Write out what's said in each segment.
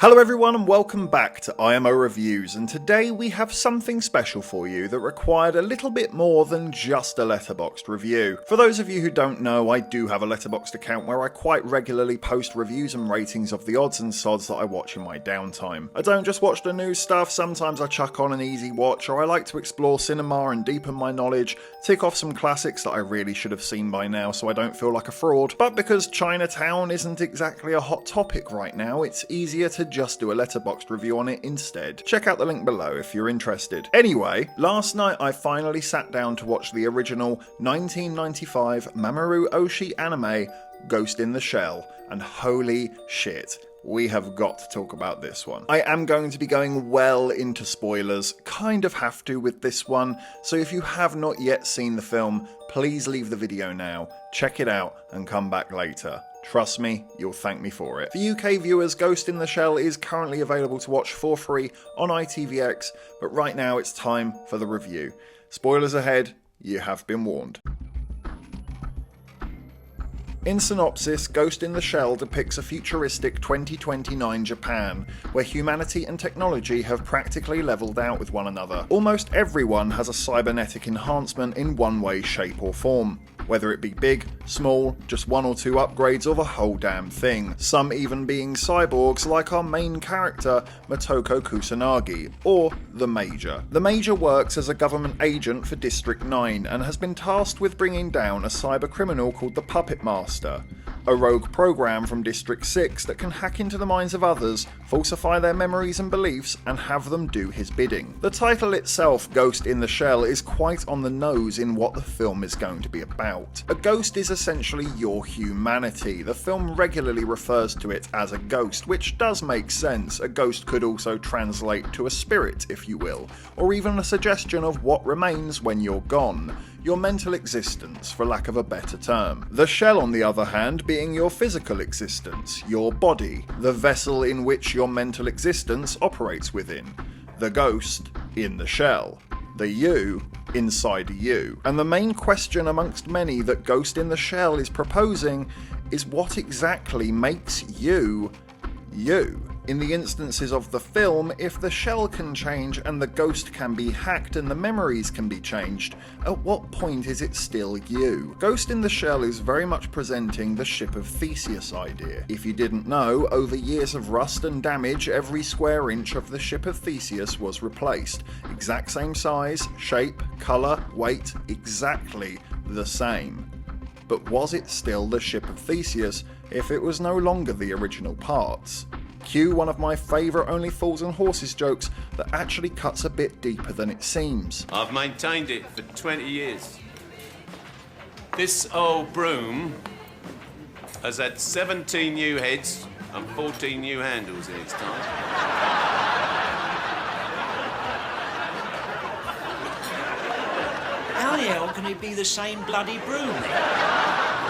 Hello everyone and welcome back to IMO Reviews, and today we have something special for you that required a little bit more than just a Letterboxd review. For those of you who don't know, I do have a Letterboxd account where I quite regularly post reviews and ratings of the odds and sods that I watch in my downtime. I don't just watch the new stuff, sometimes I chuck on an easy watch, or I like to explore cinema and deepen my knowledge, tick off some classics that I really should have seen by now so I don't feel like a fraud. But because Chinatown isn't exactly a hot topic right now, it's easier to just do a Letterboxd review on it instead. Check out the link below if you're interested. Anyway, last night I finally sat down to watch the original 1995 Mamoru Oshii anime, Ghost in the Shell, and holy shit, we have got to talk about this one. I am going to be going well into spoilers, kind of have to with this one, so if you have not yet seen the film, please leave the video now, check it out, and come back later. Trust me, you'll thank me for it. For UK viewers, Ghost in the Shell is currently available to watch for free on ITVX, but right now it's time for the review. Spoilers ahead, you have been warned. In synopsis, Ghost in the Shell depicts a futuristic 2029 Japan, where humanity and technology have practically leveled out with one another. Almost everyone has a cybernetic enhancement in one way, shape or form. Whether it be big, small, just one or two upgrades, or the whole damn thing. Some even being cyborgs like our main character, Motoko Kusanagi, or the Major. The Major works as a government agent for District 9 and has been tasked with bringing down a cyber criminal called the Puppet Master, a rogue program from District 6 that can hack into the minds of others, falsify their memories and beliefs, and have them do his bidding. The title itself, Ghost in the Shell, is quite on the nose in what the film is going to be about. A ghost is essentially your humanity. The film regularly refers to it as a ghost, which does make sense. A ghost could also translate to a spirit, if you will, or even a suggestion of what remains when you're gone. Your mental existence, for lack of a better term. The shell, on the other hand, being your physical existence, your body, the vessel in which your mental existence operates within. The ghost in the shell. The you inside you. And the main question amongst many that Ghost in the Shell is proposing is what exactly makes you, you. In the instances of the film, if the shell can change and the ghost can be hacked and the memories can be changed, at what point is it still you? Ghost in the Shell is very much presenting the Ship of Theseus idea. If you didn't know, over years of rust and damage, every square inch of the Ship of Theseus was replaced. Exact same size, shape, colour, weight, exactly the same. But was it still the Ship of Theseus if it was no longer the original parts? Cue one of my favourite Only Fools and Horses jokes that actually cuts a bit deeper than it seems. I've maintained it for 20 years. This old broom has had 17 new heads and 14 new handles in its time. How the hell can it be the same bloody broom?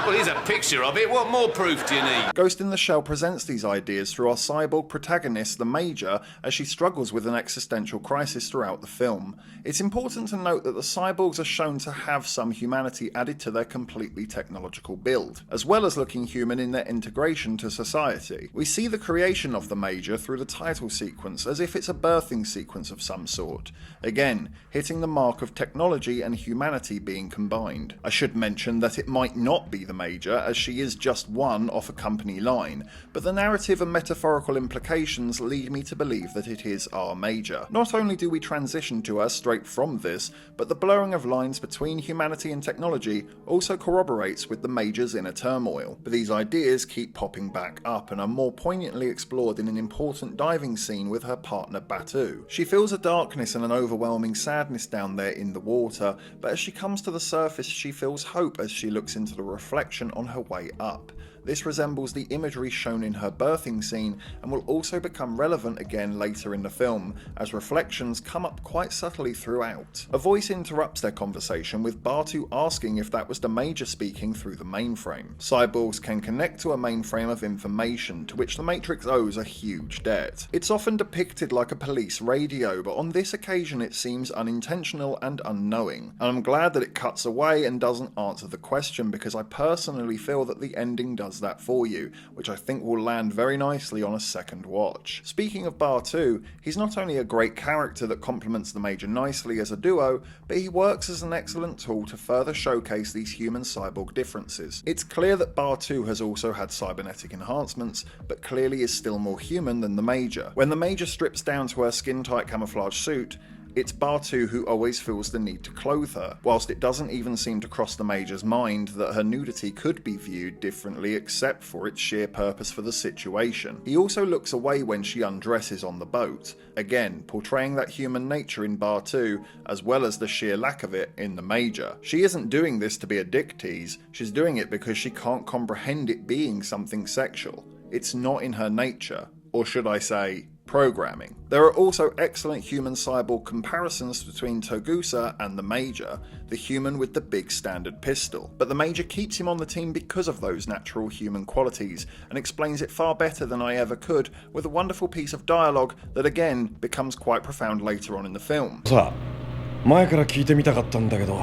Well, here's a picture of it. What more proof do you need? Ghost in the Shell presents these ideas through our cyborg protagonist, the Major, as she struggles with an existential crisis throughout the film. It's important to note that the cyborgs are shown to have some humanity added to their completely technological build, as well as looking human in their integration to society. We see the creation of the Major through the title sequence, as if it's a birthing sequence of some sort. Again, hitting the mark of technology and humanity being combined. I should mention that it might not be the Major, as she is just one off a company line, but the narrative and metaphorical implications lead me to believe that it is our Major. Not only do we transition to her straight from this, but the blurring of lines between humanity and technology also corroborates with the Major's inner turmoil. But these ideas keep popping back up and are more poignantly explored in an important diving scene with her partner Batu. She feels a darkness and an overwhelming sadness down there in the water, but as she comes to the surface she feels hope as she looks into the reflection on her way up. This resembles the imagery shown in her birthing scene and will also become relevant again later in the film, as reflections come up quite subtly throughout. A voice interrupts their conversation with Batu asking if that was the Major speaking through the mainframe. Cyborgs can connect to a mainframe of information, to which the Matrix owes a huge debt. It's often depicted like a police radio, but on this occasion it seems unintentional and unknowing. And I'm glad that it cuts away and doesn't answer the question, because I personally feel that the ending does does that for you, which I think will land very nicely on a second watch. Speaking of Bartu, he's not only a great character that complements the Major nicely as a duo, but he works as an excellent tool to further showcase these human-cyborg differences. It's clear that Bartu has also had cybernetic enhancements, but clearly is still more human than the Major. When the Major strips down to her skin-tight camouflage suit, it's Bartu who always feels the need to clothe her, whilst it doesn't even seem to cross the Major's mind that her nudity could be viewed differently except for its sheer purpose for the situation. He also looks away when she undresses on the boat, again portraying that human nature in Bartu as well as the sheer lack of it in the Major. She isn't doing this to be a dick tease, she's doing it because she can't comprehend it being something sexual. It's not in her nature, or should I say, programming. There are also excellent human-cyborg comparisons between Togusa and the Major, the human with the big standard pistol. But the Major keeps him on the team because of those natural human qualities, and explains it far better than I ever could, with a wonderful piece of dialogue that again becomes quite profound later on in the film. さあ、前から聞いてみたかったんだけど、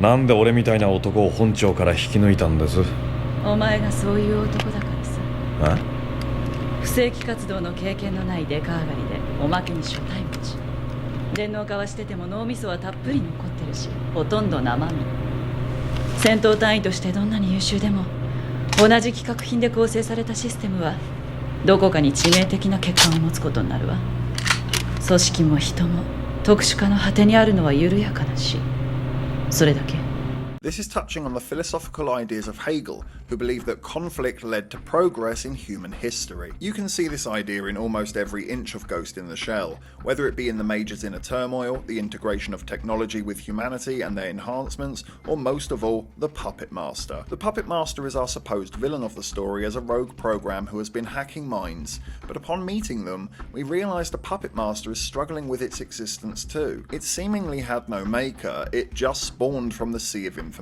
なんで俺みたいな男を本庁から引き抜いたんです？お前がそういう男だからさ。え？不正規活動の経験のないデカ上がりでおまけに初対持ち。電脳化はしてても脳みそはたっぷり残ってるし、ほとんど生身。戦闘単位としてどんなに優秀でも、同じ規格品で構成されたシステムはどこかに致命的な欠陥を持つことになるわ。組織も人も特殊化の果てにあるのは緩やかなし。それだけ。This is touching on the philosophical ideas of Hegel, who believed that conflict led to progress in human history. You can see this idea in almost every inch of Ghost in the Shell, whether it be in the Major's inner turmoil, the integration of technology with humanity and their enhancements, or most of all, the Puppet Master. The Puppet Master is our supposed villain of the story as a rogue program who has been hacking minds, but upon meeting them, we realise the Puppet Master is struggling with its existence too. It seemingly had no maker, it just spawned from the sea of information.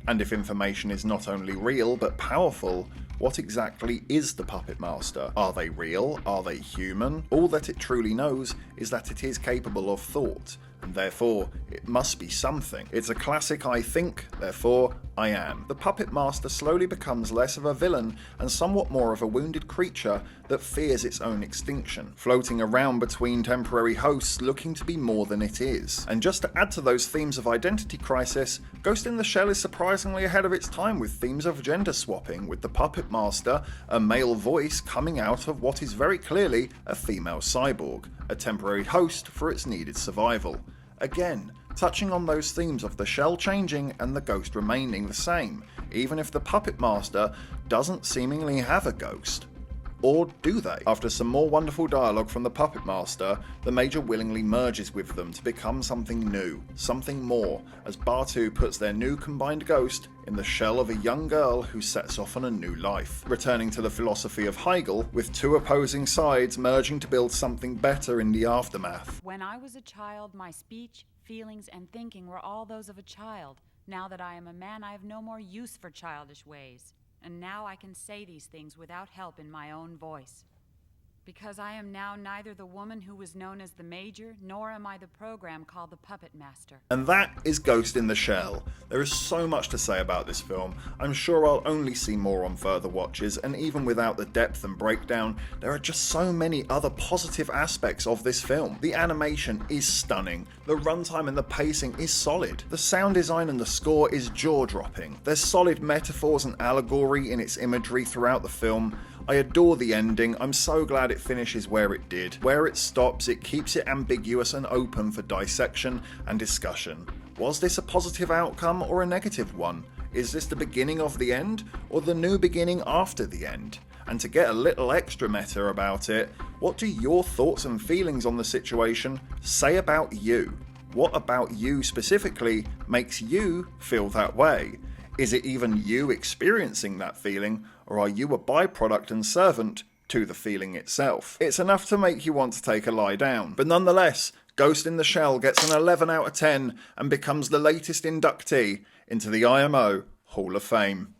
And if information is not only real but powerful, what exactly is the Puppet Master? Are they real? Are they human? All that it truly knows is that it is capable of thought, and therefore it must be something. It's a classic I think, therefore I am. The Puppet Master slowly becomes less of a villain and somewhat more of a wounded creature that fears its own extinction, floating around between temporary hosts looking to be more than it is. And just to add to those themes of identity crisis, Ghost in the Shell is surprisingly ahead of its time with themes of gender swapping, with the Puppet Master, a male voice coming out of what is very clearly a female cyborg, a temporary host for its needed survival. Again, touching on those themes of the shell changing and the ghost remaining the same, even if the Puppet Master doesn't seemingly have a ghost. Or do they? After some more wonderful dialogue from the Puppet Master, the Major willingly merges with them to become something new, something more, as Bartu puts their new combined ghost in the shell of a young girl who sets off on a new life, returning to the philosophy of Hegel, with two opposing sides merging to build something better in the aftermath. When I was a child, my speech, feelings, and thinking were all those of a child. Now that I am a man, I have no more use for childish ways. And now I can say these things without help in my own voice. Because I am now neither the woman who was known as the Major, nor am I the program called the Puppet Master. And that is Ghost in the Shell. There is so much to say about this film. I'm sure I'll only see more on further watches, and even without the depth and breakdown, there are just so many other positive aspects of this film. The animation is stunning, the runtime and the pacing is solid, the sound design and the score is jaw-dropping, there's solid metaphors and allegory in its imagery throughout the film. I adore the ending, I'm so glad it finishes where it did. Where it stops, it keeps it ambiguous and open for dissection and discussion. Was this a positive outcome or a negative one? Is this the beginning of the end, or the new beginning after the end? And to get a little extra meta about it, what do your thoughts and feelings on the situation say about you? What about you specifically makes you feel that way? Is it even you experiencing that feeling, or are you a byproduct and servant to the feeling itself? It's enough to make you want to take a lie down, but nonetheless, Ghost in the Shell gets an 11 out of 10 and becomes the latest inductee into the IMO Hall of Fame.